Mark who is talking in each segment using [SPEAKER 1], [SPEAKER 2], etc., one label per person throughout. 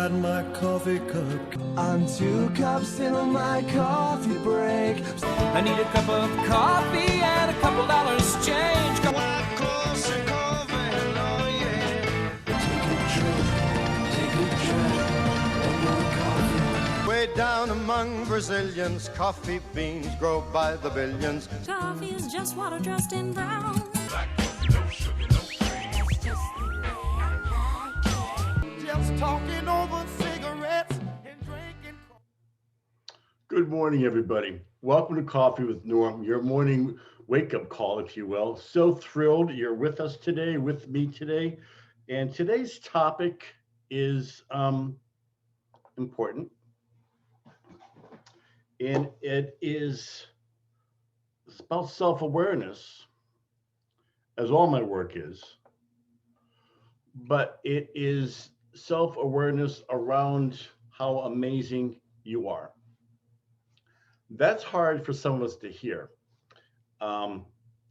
[SPEAKER 1] inside my coffee cup.
[SPEAKER 2] I'm 2 cups till my coffee break.
[SPEAKER 3] I need a cup of coffee and a couple dollars change.
[SPEAKER 1] White coffee, oh yeah. Take a drink of my coffee. Way down among Brazilians, coffee beans grow by the billions.
[SPEAKER 4] Coffee is just water dressed in brown.
[SPEAKER 5] Black coffee, no sugar, no cream.
[SPEAKER 1] Just talking over cigarettes and drinking.
[SPEAKER 6] Good morning, everybody. Welcome to Coffee with Norm, your morning wake-up call, if you will. So thrilled you're with us today, with me today. And today's topic is important. And it's about self-awareness, as all my work is. But it is self-awareness around how amazing you are. That's hard for some of us to hear. For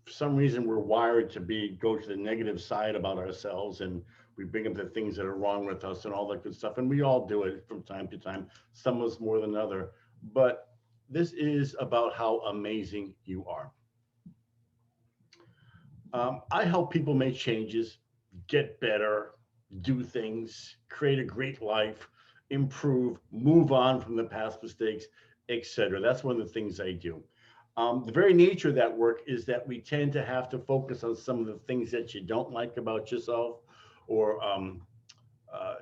[SPEAKER 6] some reason, we're wired to go to the negative side about ourselves, and we bring up the things that are wrong with us and all that good stuff. And we all do it from time to time, some of us more than other. But this is about how amazing you are. I help people make changes, get better, do things, create a great life, improve, move on from the past mistakes, etc. That's one of the things I do. The very nature of that work is that we tend to have to focus on some of the things that you don't like about yourself, or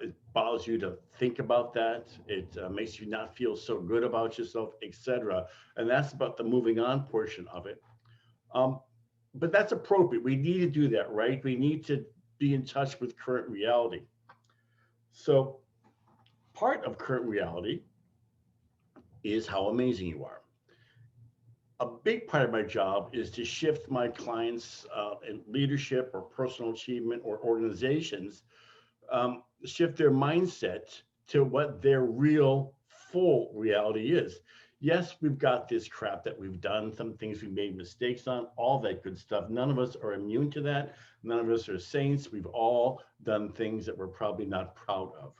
[SPEAKER 6] it bothers you to think about that. It makes you not feel so good about yourself, etc. And that's about the moving on portion of it. But that's appropriate. We need to do that, right? We need to be in touch with current reality. So part of current reality is how amazing you are. A big part of my job is to shift my clients in leadership or personal achievement or organizations, shift their mindset to what their real full reality is. Yes, we've got this crap that we've done, some things we made mistakes on, all that good stuff. None of us are immune to that. None of us are saints. We've all done things that we're probably not proud of.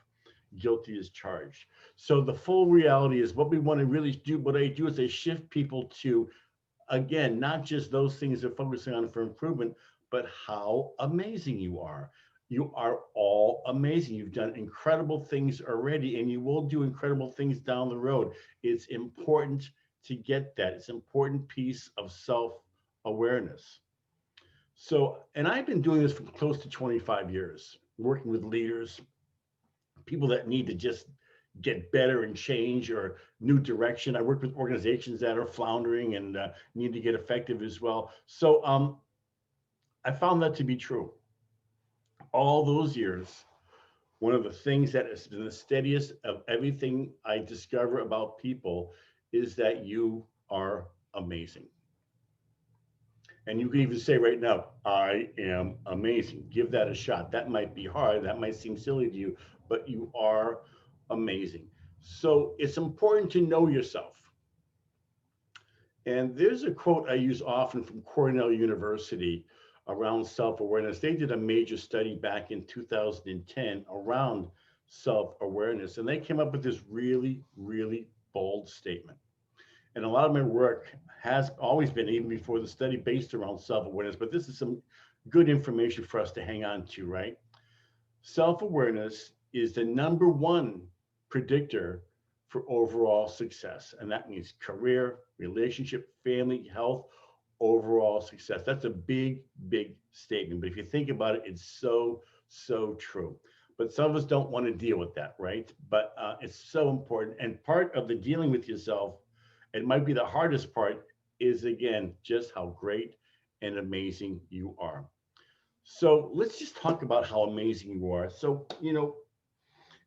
[SPEAKER 6] Guilty as charged. So the full reality is what we want to really do. What I do is I shift people to, again, not just those things they're focusing on for improvement, but how amazing you are. You are all amazing. You've done incredible things already, and you will do incredible things down the road. It's important to get that. It's an important piece of self-awareness. So, and I've been doing this for close to 25 years, working with leaders, people that need to just get better and change or new direction. I work with organizations that are floundering and need to get effective as well. So I found that to be true. All those years, one of the things that has been the steadiest of everything I discover about people is that you are amazing. And you can even say right now, I am amazing. Give that a shot. That might be hard. That might seem silly to you, but you are amazing. So it's important to know yourself. And there's a quote I use often from Cornell University around self-awareness. They did a major study back in 2010 around self-awareness, and they came up with this really, really bold statement. And a lot of my work has always been, even before the study, based around self-awareness, but this is some good information for us to hang on to, right? Self-awareness is the #1 predictor for overall success. And that means career, relationship, family, health, overall success. That's a big, big statement. But if you think about it, it's so, so true. But some of us don't want to deal with that, right? But it's so important. And part of the dealing with yourself, it might be the hardest part, is again, just how great and amazing you are. So let's just talk about how amazing you are. So,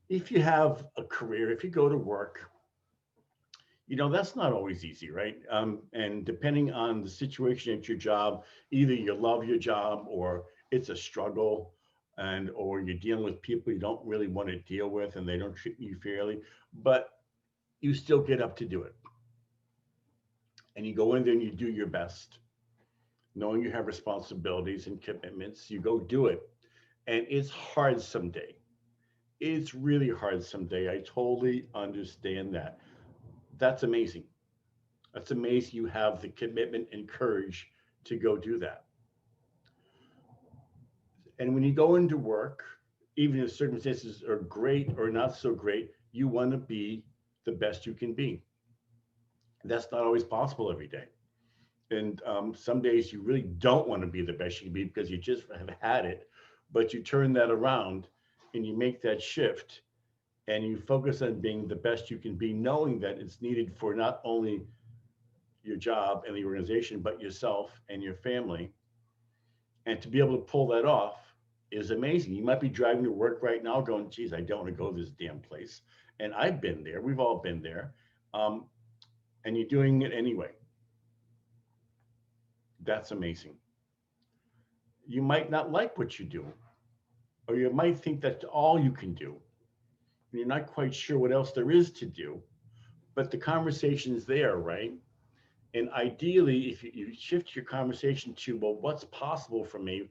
[SPEAKER 6] if you have a career, if you go to work, that's not always easy, right? And depending on the situation at your job, either you love your job or it's a struggle, or you're dealing with people you don't really want to deal with and they don't treat you fairly, but you still get up to do it. And you go in there and you do your best, knowing you have responsibilities and commitments. You go do it. And it's hard someday. It's really hard someday. I totally understand that. That's amazing. That's amazing. You have the commitment and courage to go do that. And when you go into work, even if circumstances are great or not so great, you want to be the best you can be. That's not always possible every day. And some days you really don't want to be the best you can be because you just have had it. But you turn that around and you make that shift and you focus on being the best you can be, knowing that it's needed for not only your job and the organization, but yourself and your family. And to be able to pull that off is amazing. You might be driving to work right now going, geez, I don't want to go to this damn place. And I've been there. We've all been there. Um, and you're doing it anyway. That's amazing. You might not like what you do, or you might think that's all you can do. And you're not quite sure what else there is to do, but the conversation's there, right? And ideally, if you shift your conversation to, well, what's possible for me?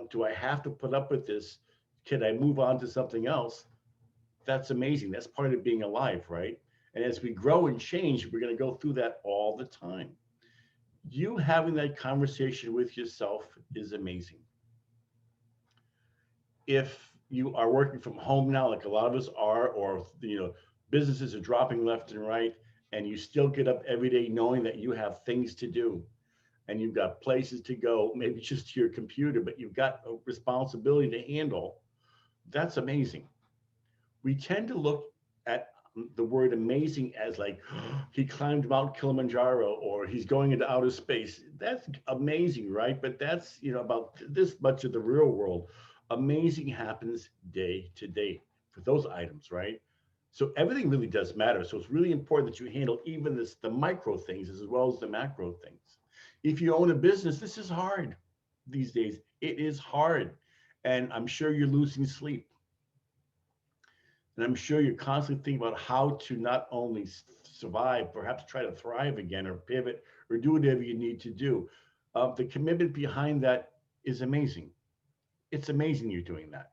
[SPEAKER 6] Do I have to put up with this? Can I move on to something else? That's amazing. That's part of being alive, right? And as we grow and change, we're going to go through that all the time. You having that conversation with yourself is amazing. If you are working from home now, like a lot of us are, or businesses are dropping left and right, and you still get up every day knowing that you have things to do and you've got places to go, maybe just to your computer, but you've got a responsibility to handle, that's amazing. We tend to look at the word amazing as like, he climbed Mount Kilimanjaro or he's going into outer space. That's amazing, right? But that's, about this much of the real world. Amazing happens day to day for those items, right? So everything really does matter. So it's really important that you handle even the micro things as well as the macro things. If you own a business, this is hard these days. It is hard. And I'm sure you're losing sleep. And I'm sure you're constantly thinking about how to not only survive, perhaps try to thrive again or pivot or do whatever you need to do. The commitment behind that is amazing. It's amazing you're doing that.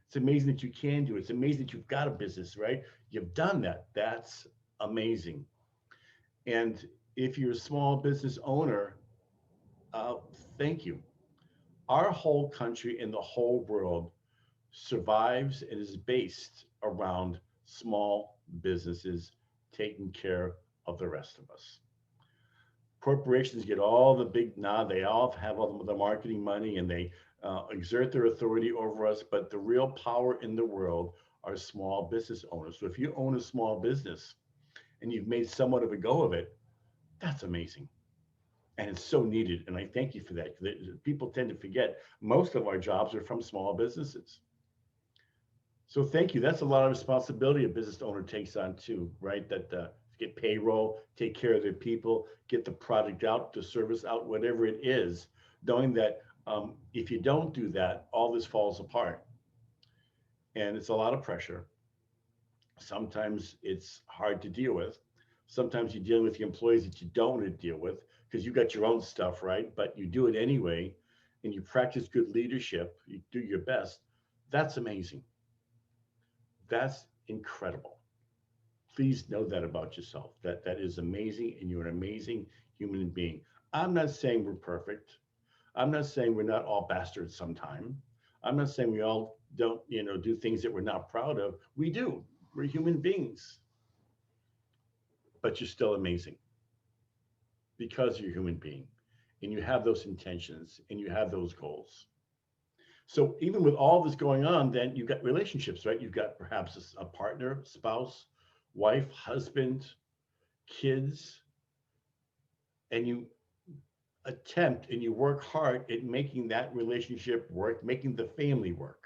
[SPEAKER 6] It's amazing that you can do it. It's amazing that you've got a business, right? You've done that. That's amazing. And if you're a small business owner, thank you. Our whole country and the whole world survives and is based around small businesses taking care of the rest of us. Corporations get all the big nod. They all have all the marketing money and they exert their authority over us. But the real power in the world are small business owners. So if you own a small business and you've made somewhat of a go of it, that's amazing. And it's so needed. And I thank you for that. People tend to forget most of our jobs are from small businesses. So thank you. That's a lot of responsibility a business owner takes on too, right? That get payroll, take care of their people, get the product out, the service out, whatever it is, knowing that if you don't do that, all this falls apart. And it's a lot of pressure. Sometimes it's hard to deal with. Sometimes you're dealing with the employees that you don't want to deal with because you got your own stuff, right? But you do it anyway, and you practice good leadership. You do your best. That's amazing. That's incredible. Please know that about yourself. That is amazing, and you're an amazing human being. I'm not saying we're perfect. I'm not saying we're not all bastards sometime. I'm not saying we all don't, do things that we're not proud of. We do. We're human beings. But you're still amazing because you're a human being and you have those intentions and you have those goals. So even with all this going on, then you've got relationships, right? You've got perhaps a partner, spouse, wife, husband, kids, and you attempt and you work hard at making that relationship work, making the family work,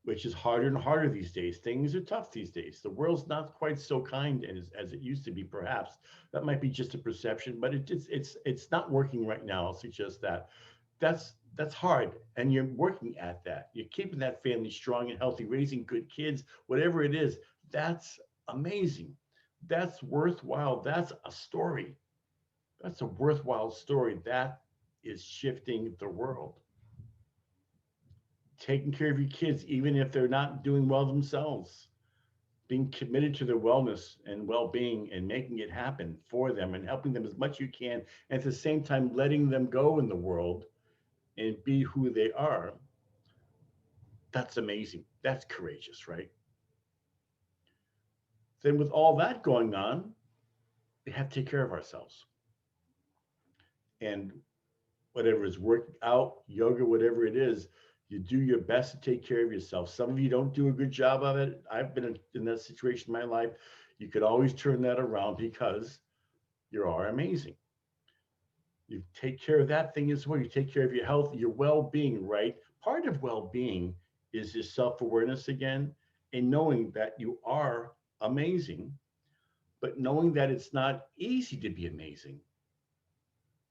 [SPEAKER 6] which is harder and harder these days. Things are tough these days. The world's not quite so kind as it used to be, perhaps. That might be just a perception, but it's not working right now. I'll suggest that. That's hard, and you're working at that. You're keeping that family strong and healthy, raising good kids, whatever it is. That's amazing. That's worthwhile. That's a story. That's a worthwhile story. That is shifting the world. taking care of your kids, even if they're not doing well themselves, being committed to their wellness and well-being and making it happen for them and helping them as much you can, and at the same time letting them go in the world and be who they are. That's amazing. That's courageous, right? Then with all that going on, we have to take care of ourselves. And whatever is working out, yoga, whatever it is, you do your best to take care of yourself. Some of you don't do a good job of it. I've been in that situation in my life. You could always turn that around because you are amazing. You take care of that thing as well. You take care of your health, your well-being, right? Part of well-being is your self-awareness again, and knowing that you are amazing, but knowing that it's not easy to be amazing.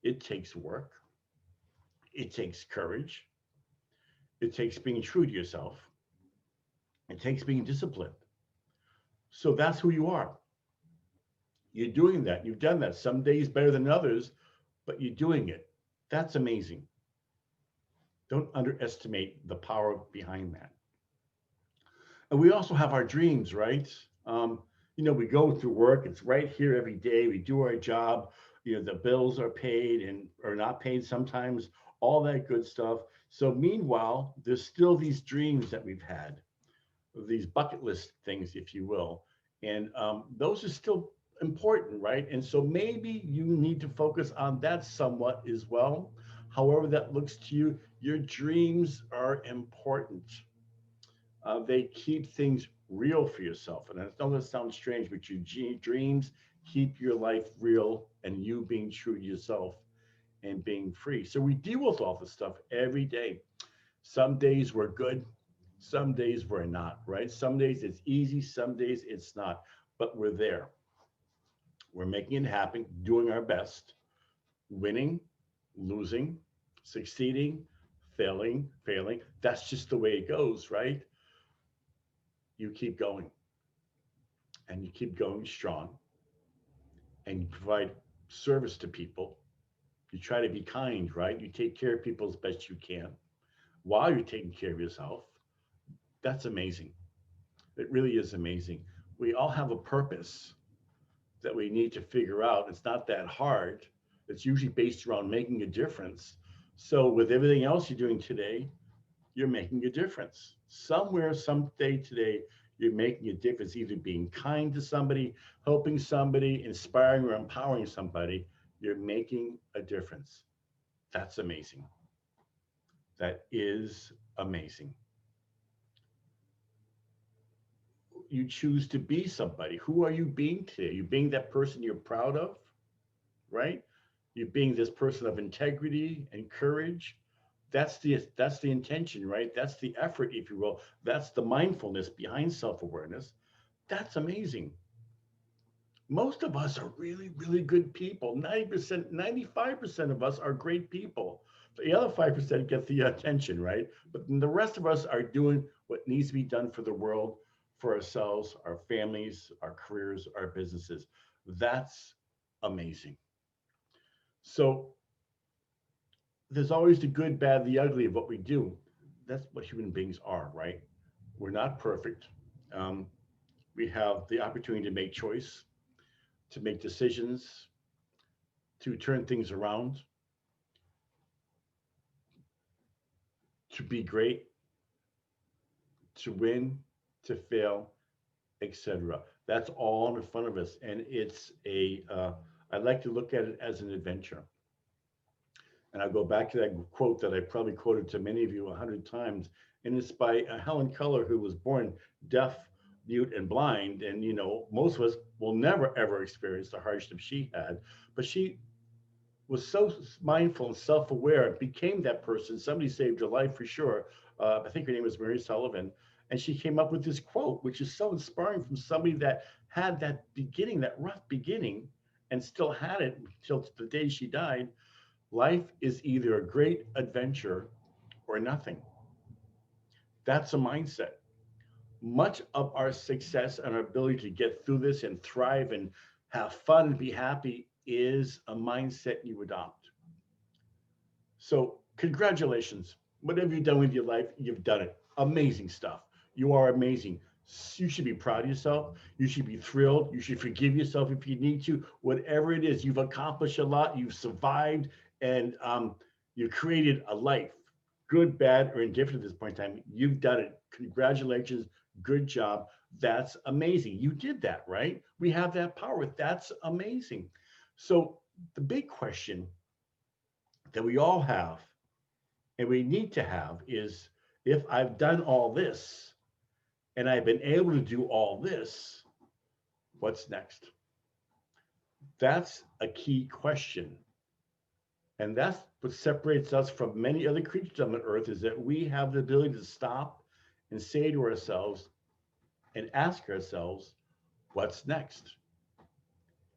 [SPEAKER 6] It takes work. It takes courage. It takes being true to yourself. It takes being disciplined. So that's who you are. You're doing that. You've done that. Some days better than others, but you're doing it. That's amazing. Don't underestimate the power behind that. And we also have our dreams, right? We go through work. It's right here every day. We do our job. The bills are paid and are not paid sometimes, all that good stuff. So meanwhile, there's still these dreams that we've had, these bucket list things, if you will. And those are still important, right? And so maybe you need to focus on that somewhat as well. However that looks to you, your dreams are important. They keep things real for yourself. And I know that sounds strange, but your dreams keep your life real and you being true to yourself and being free. So we deal with all this stuff every day. Some days we're good, some days we're not, right? Some days it's easy, some days it's not, but we're there. We're making it happen, doing our best, winning, losing, succeeding, failing. That's just the way it goes, right? You keep going and you keep going strong and you provide service to people. You try to be kind, right? You take care of people as best you can while you're taking care of yourself. That's amazing. It really is amazing. We all have a purpose that we need to figure out. It's not that hard. It's usually based around making a difference. So with everything else you're doing today, you're making a difference. Somewhere, someday today, you're making a difference, either being kind to somebody, helping somebody, inspiring or empowering somebody. You're making a difference. That's amazing. That is amazing. You choose to be somebody. Who are you being today? You're being that person you're proud of, right? You're being this person of integrity and courage. That's the intention, right? That's the effort, if you will. That's the mindfulness behind self-awareness. That's amazing. Most of us are really, really good people. 90%, 95% of us are great people. The other 5% get the attention, right? But the rest of us are doing what needs to be done for the world, for ourselves, our families, our careers, our businesses. That's amazing. So there's always the good, bad, the ugly of what we do. That's what human beings are, right? We're not perfect. We have the opportunity to make choice, to make decisions, to turn things around, to be great, to win, to fail, etc. That's all in front of us. And it's I like to look at it as an adventure. And I'll go back to that quote that I probably quoted to many of you 100 times. And it's by Helen Keller, who was born deaf, mute, and blind. And, most of us will never, ever experience the hardship she had. But she was so mindful and self-aware, became that person. Somebody saved her life for sure. I think her name was Mary Sullivan. And she came up with this quote, which is so inspiring from somebody that had that beginning, that rough beginning, and still had it until the day she died. Life is either a great adventure or nothing. That's a mindset. Much of our success and our ability to get through this and thrive and have fun and be happy is a mindset you adopt. So congratulations. whatever you've done with your life, you've done it. Amazing stuff. You are amazing. You should be proud of yourself. You should be thrilled. You should forgive yourself if you need to. Whatever it is, you've accomplished a lot. You've survived, and you created a life, good, bad, or indifferent at this point in time. You've done it. Congratulations. Good job. That's amazing. You did that, right? We have that power. That's amazing. So the big question that we all have and we need to have is, if I've done all this and I've been able to do all this, what's next? That's a key question. And that's what separates us from many other creatures on the earth, is that we have the ability to stop and say to ourselves and ask ourselves, what's next?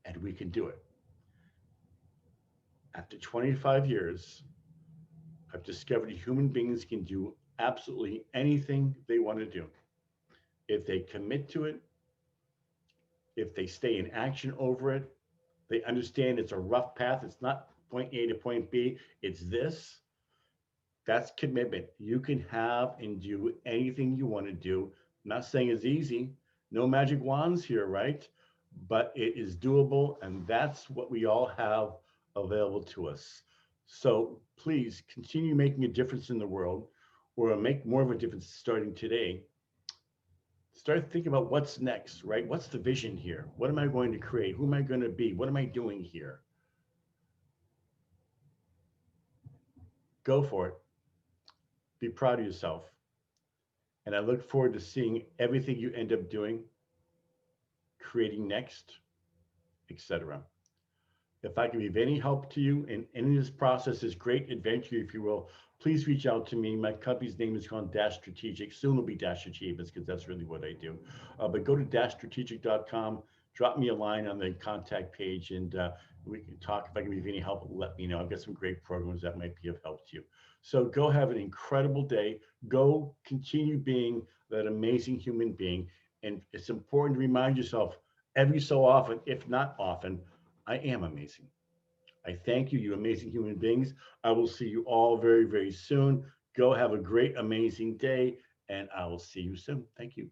[SPEAKER 6] And we can do it. After 25 years, I've discovered human beings can do absolutely anything they want to do. If they commit to it, if they stay in action over it, they understand it's a rough path. It's not point A to point B, it's this. That's commitment. You can have and do anything you want to do. I'm not saying it's easy. No magic wands here, right? But it is doable, and that's what we all have available to us. So please continue making a difference in the world, or make more of a difference starting today. Start thinking about what's next, right? What's the vision here? What am I going to create? Who am I going to be? What am I doing here? Go for it. Be proud of yourself. And I look forward to seeing everything you end up doing, creating next, etc. If I can be of any help to you in any of this process, this great adventure, if you will, please reach out to me. My company's name is called Dash Strategic. Soon will be Dash Achievements, because that's really what I do. But go to dashstrategic.com, drop me a line on the contact page, and we can talk. If I can be of any help, let me know. I've got some great programs that might be of help to you. So go have an incredible day. Go continue being that amazing human being. And it's important to remind yourself every so often, if not often, I am amazing. I thank you, you amazing human beings. I will see you all very, very soon. Go have a great, amazing day, and I will see you soon. Thank you.